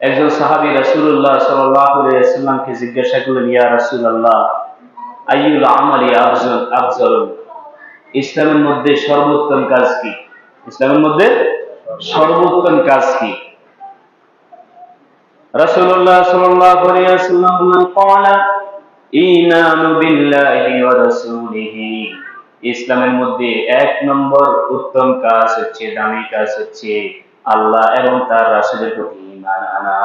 একজন সাহাবী রাসূলুল্লাহ সাল্লাল্লাহু আলাইহি ওয়াসাল্লামকে জিজ্ঞাসা করলেন, ইয়া রাসূলুল্লাহ, আইয়ুল আমালি আফজাল, ইসলামের মধ্যে সর্বোত্তম কাজ কি? ইসলামের মধ্যে সর্বোত্তম কাজ কি? রাসূলুল্লাহ সাল্লাল্লাহু আলাইহি ওয়াসাল্লাম বললেন, ক্বালা ঈমানু বিল্লাহি ওয়া রাসূলিহি, ইসলামের মধ্যে এক নম্বর উত্তম কাজ হচ্ছে, দামি কাজ হচ্ছে আল্লাহ এবং তার রাসূলের প্রতি ঈমান আনা।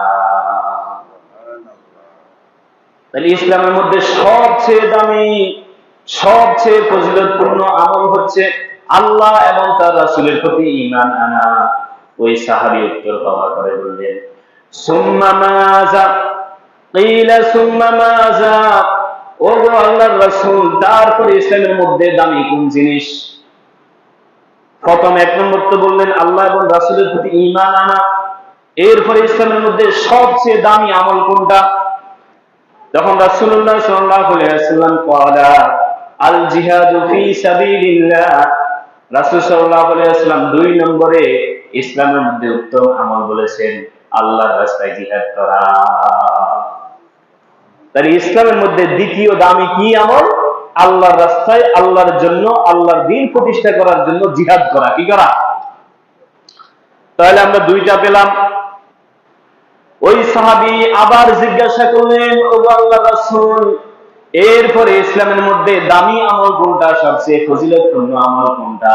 তাহলে ইসলামের মধ্যে সবচেয়ে দামি, সবচেয়ে ফজিলতপূর্ণ আমল হচ্ছে আল্লাহ এবং তার রাসূলের প্রতি ঈমান আনা। ওই সাহাবী উত্তর পাওয়ার পরে বললেন, সুম্মা মাযা? কিলা সুম্মা মাযা? ও গো আল্লাহর রাসূল, তারপরে ইসলামের মধ্যে দামি কোন জিনিস? প্রথম এক নম্বর তো বললেন আল্লাহ এবং রাসূলের প্রতি ঈমান আনা, এরপরে ইসলামের মধ্যে সবচেয়ে দামি আমল কোনটা? তখন রাসূলুল্লাহ সাল্লাল্লাহু আলাইহি ওয়াসাল্লাম ক্বালা আল জিহাদু ফি সাবিলিল্লাহ, রাসূল সাল্লাল্লাহু আলাইহি ওয়াসাল্লাম দুই নম্বরে ইসলামের মধ্যে উত্তম আমল বলেছেন আল্লাহর রাস্তায় জিহাদ করা। তাই ইসলামের মধ্যে দ্বিতীয় দামি কি আমল? আল্লাহর রাস্তায়, আল্লাহর জন্য, আল্লাহর দ্বীন প্রতিষ্ঠা করার জন্য জিহাদ করা। কি করা? তাহলে আমরা দুইটা পেলাম। ওই সাহাবী আবার জিজ্ঞাসা করলেন, ওগো আল্লাহর রাসূল, এরপরে ইসলামের মধ্যে দামি আমল কোনটা, সবচেয়ে ফজিলতপূর্ণ আমল কোনটা?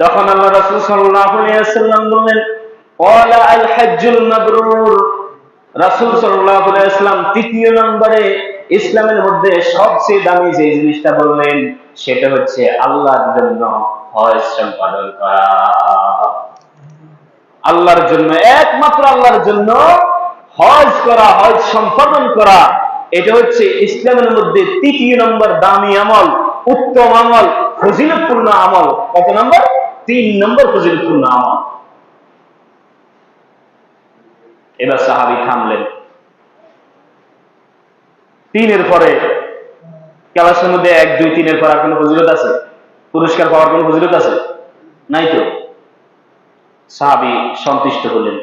তখন আল্লাহ রাসূল সাল্লাল্লাহু আলাইহি ওয়াসাল্লাম বললেন, ক্বালা আল হজ্জুল মাবরুর। রাসূল সাল্লাল্লাহু আলাইহি ওয়াসাল্লাম তৃতীয় নম্বরে ইসলামের মধ্যে সবচেয়ে দামি যে জিনিসটা বললেন সেটা হচ্ছে আল্লাহর জন্য হজ সম্পাদন করা। আল্লাহর জন্য, একমাত্র আল্লাহর জন্য হজ করা, হজ সম্পাদন করা, এটা হচ্ছে ইসলামের মধ্যে তৃতীয় নম্বর দামি আমল, উত্তম আমল, ফজিলতপূর্ণ আমল। কত নম্বর? 3 নম্বর ফজিলতপূর্ণ আমল। এবার সাহাবী থামলেন। 3 এর পরে ক্লাসের মধ্যে 1, 2, 3 এর পর আর কোনো ফজিলত আছে? পুরস্কার পাওয়ার কোনো ফজিলত আছে? নাই তো। সাহাবী সন্তুষ্ট হলেন।